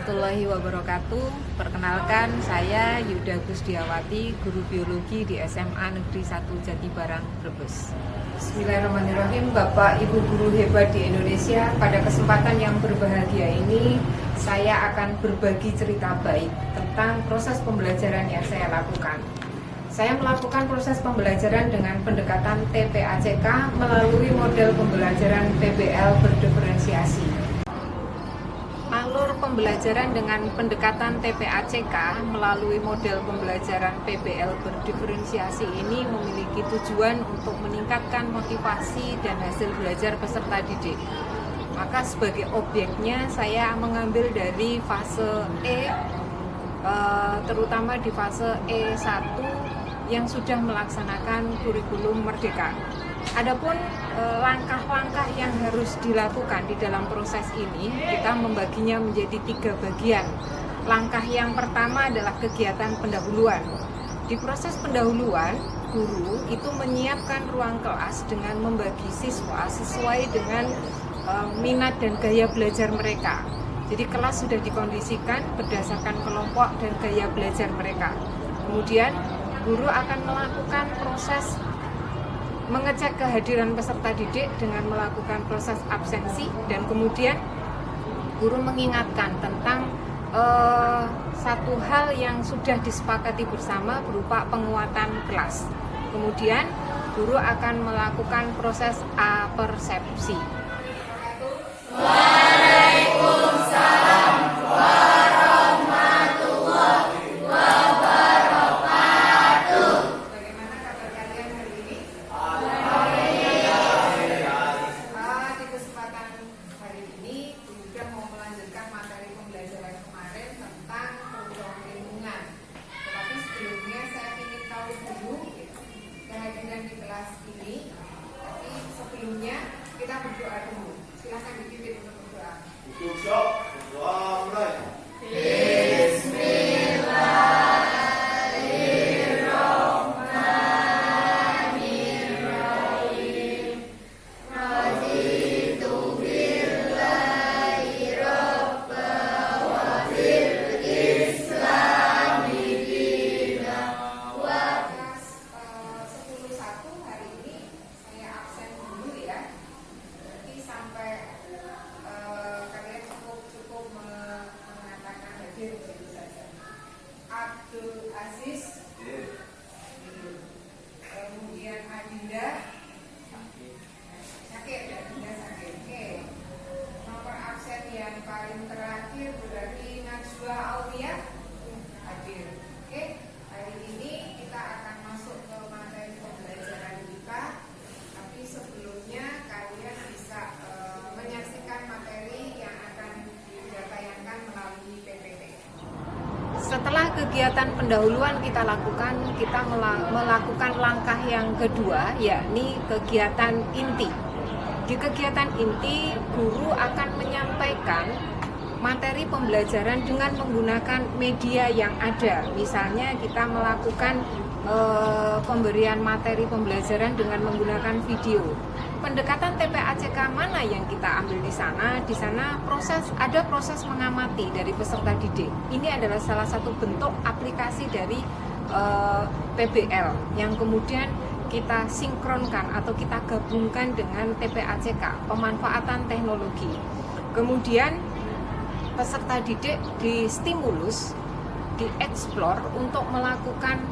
warahmatullahi wabarakatuh. Perkenalkan, saya Yuda Gusdiawati, guru biologi di SMA Negeri 1 Jatibarang, Brebes. Bismillahirrahmanirrahim. Bapak Ibu guru hebat di Indonesia, pada kesempatan yang berbahagia ini saya akan berbagi cerita baik tentang proses pembelajaran yang saya lakukan. Saya melakukan proses pembelajaran dengan pendekatan TPACK melalui model pembelajaran PBL berdiferensiasi. Alur pembelajaran dengan pendekatan TPACK melalui model pembelajaran PBL berdiferensiasi ini memiliki tujuan untuk meningkatkan motivasi dan hasil belajar peserta didik. Maka sebagai objeknya saya mengambil dari fase E, terutama di fase E1 yang sudah melaksanakan kurikulum merdeka. Adapun langkah-langkah yang harus dilakukan di dalam proses ini, kita membaginya menjadi 3 bagian. Langkah yang pertama adalah kegiatan pendahuluan. Di proses pendahuluan, guru itu menyiapkan ruang kelas dengan membagi siswa sesuai dengan minat dan gaya belajar mereka. Jadi kelas sudah dikondisikan berdasarkan kelompok dan gaya belajar mereka. Kemudian guru akan melakukan proses mengecek kehadiran peserta didik dengan melakukan proses absensi, dan kemudian guru mengingatkan tentang satu hal yang sudah disepakati bersama berupa penguatan kelas. Kemudian guru akan melakukan proses apersepsi. Waalaikumsalam warahmatullahi wabarakatuh. Bagaimana kabar kalian hari ini? Di kesempatan hari ini sudah mau melanjutkan materi pembelajaran kemarin tentang program lingkungan. Tetapi sebelumnya saya ingin tahu dulu kehadiran di kelas ini. Tapi sebelumnya kita berdoa dulu. Silakan dipimpin untuk berdoa. Doa mulai. Abdul Aziz, kemudian Adinda sakit, Adinda sakit. Oke. Nomor absen yang paling terakhir berarti Najwa Aulia hadir. Oke. Hari ini kita akan masuk ke materi pembelajaran kita. Tapi sebelumnya kalian bisa menyaksikan materi yang akan ditayangkan melalui PPT. Setelah kegiatan pendahuluan kita lakukan, kita melakukan langkah yang kedua, yakni kegiatan inti. Di kegiatan inti, guru akan menyampaikan materi pembelajaran dengan menggunakan media yang ada. Misalnya kita melakukan pemberian materi pembelajaran dengan menggunakan video. Pendekatan TPACK mana yang kita ambil di sana? Di sana ada proses mengamati dari peserta didik. Ini adalah salah satu bentuk aplikasi dari PBL yang kemudian kita sinkronkan atau kita gabungkan dengan TPACK, pemanfaatan teknologi. Kemudian peserta didik distimulus, dieksplor untuk melakukan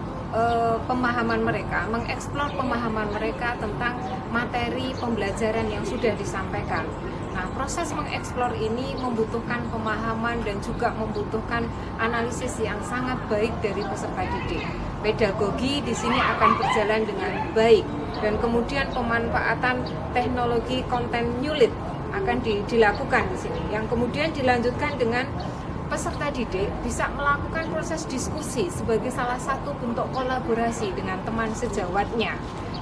pemahaman mereka, mengeksplor pemahaman mereka tentang materi pembelajaran yang sudah disampaikan. Nah, proses mengeksplor ini membutuhkan pemahaman dan juga membutuhkan analisis yang sangat baik dari peserta didik. Pedagogi di sini akan berjalan dengan baik, dan kemudian pemanfaatan teknologi konten nyulit akan dilakukan di sini, yang kemudian dilanjutkan dengan peserta didik bisa melakukan proses diskusi sebagai salah satu bentuk kolaborasi dengan teman sejawatnya.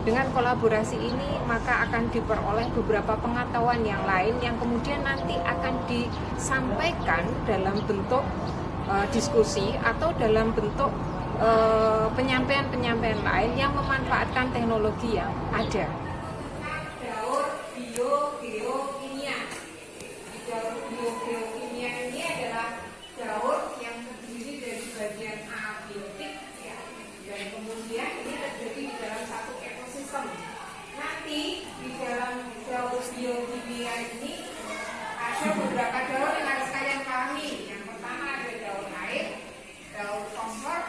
Dengan kolaborasi ini maka akan diperoleh beberapa pengetahuan yang lain yang kemudian nanti akan disampaikan dalam bentuk diskusi atau dalam bentuk penyampaian-penyampaian lain yang memanfaatkan teknologi yang ada. Daur biogeokimia. Di daur biogeokimia ini adalah daur yang terdiri dari bagian abiotik ya, dan kemudian ini terjadi di dalam satu ekosistem. Nanti di dalam daur biokimia ini ada beberapa daur yang harus kalian pahami. Yang pertama ada daur air, daur fosfor,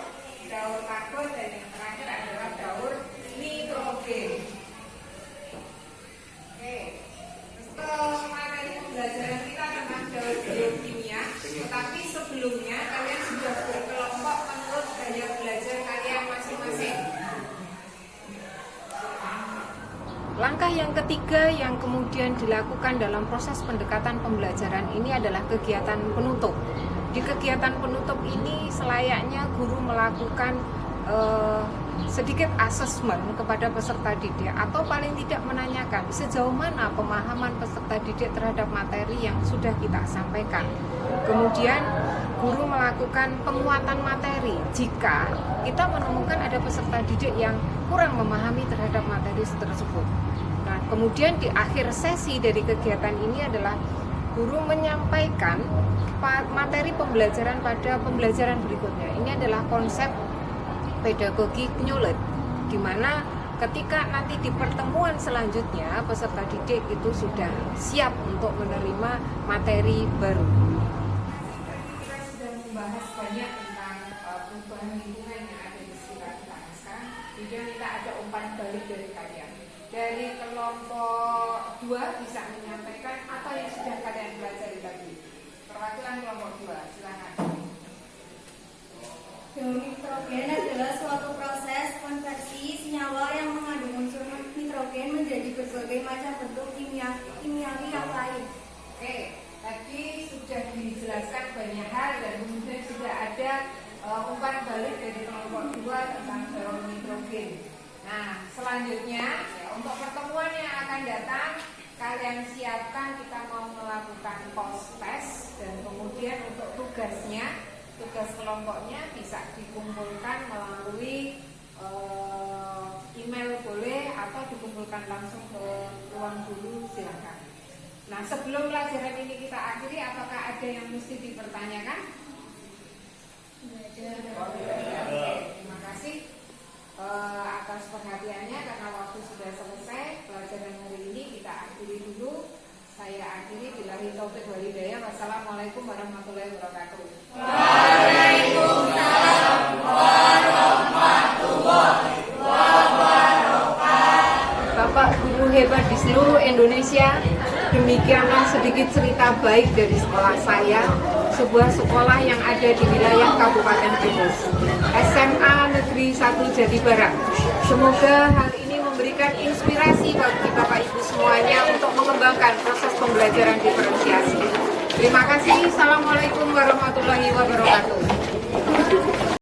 daur karbon, dan yang terakhir adalah daur nitrogen. Oke, untuk materi pembelajaran kita tentang daur biokimia, tetapi sebelumnya kalian sudah berkelompok menurut gaya belajar kalian masing-masing. Langkah yang ketiga yang kemudian dilakukan dalam proses pendekatan pembelajaran ini adalah kegiatan penutup. Di kegiatan penutup ini selayaknya guru melakukan sedikit asesmen kepada peserta didik atau paling tidak menanyakan sejauh mana pemahaman peserta didik terhadap materi yang sudah kita sampaikan. Kemudian guru melakukan penguatan materi jika kita menemukan ada peserta didik yang kurang memahami terhadap materi tersebut. Nah, kemudian di akhir sesi dari kegiatan ini adalah guru menyampaikan materi pembelajaran pada pembelajaran berikutnya. Ini adalah konsep pedagogi Knowledge, di mana ketika nanti di pertemuan selanjutnya peserta didik itu sudah siap untuk menerima materi baru. Kita sudah membahas banyak tentang perubahan lingkungan yang ada di sekitar kita. Sekarang kemudian kita ada umpan balik dari kalian. Dari kelompok 2 bisa menyampaikan apa yang sudah kalian pelajari tadi. Perwakilan kelompok 2, silakan. Daur nitrogen adalah suatu proses konversi senyawa yang mengandung unsur nitrogen menjadi berbagai macam bentuk kimiawi yang lain. Oke, tadi sudah dijelaskan banyak hal dan kemudian sudah ada umpan balik dari kelompok 2 tentang daur nitrogen. Nah, selanjutnya ya, untuk pertemuan yang akan datang kalian siapkan, kita mau melakukan post test dan kemudian untuk tugas kelompoknya bisa dikumpulkan melalui email boleh atau dikumpulkan langsung ke ruang guru, silakan. Nah, sebelum pelajaran ini kita akhiri, apakah ada yang mesti dipertanyakan? Terima kasih atas perhatiannya. Karena waktu sudah selesai, pelajaran hari ini kita akhiri dulu. Saya akhiri, billahi taufiq wal hidayah. Wassalamualaikum warahmatullahi wabarakatuh. Waalaikumsalam warahmatullahi wabarakatuh. Bapak guru hebat di seluruh Indonesia, demikianlah sedikit cerita baik dari sekolah saya, sebuah sekolah yang ada di wilayah Kabupaten Brebes, SMA Negeri 1 Jati Barat. Semoga hal ini memberikan inspirasi bagi Bapak Ibu semuanya untuk mengembangkan proses pembelajaran diferensiasi. Terima kasih. Assalamualaikum warahmatullahi wabarakatuh.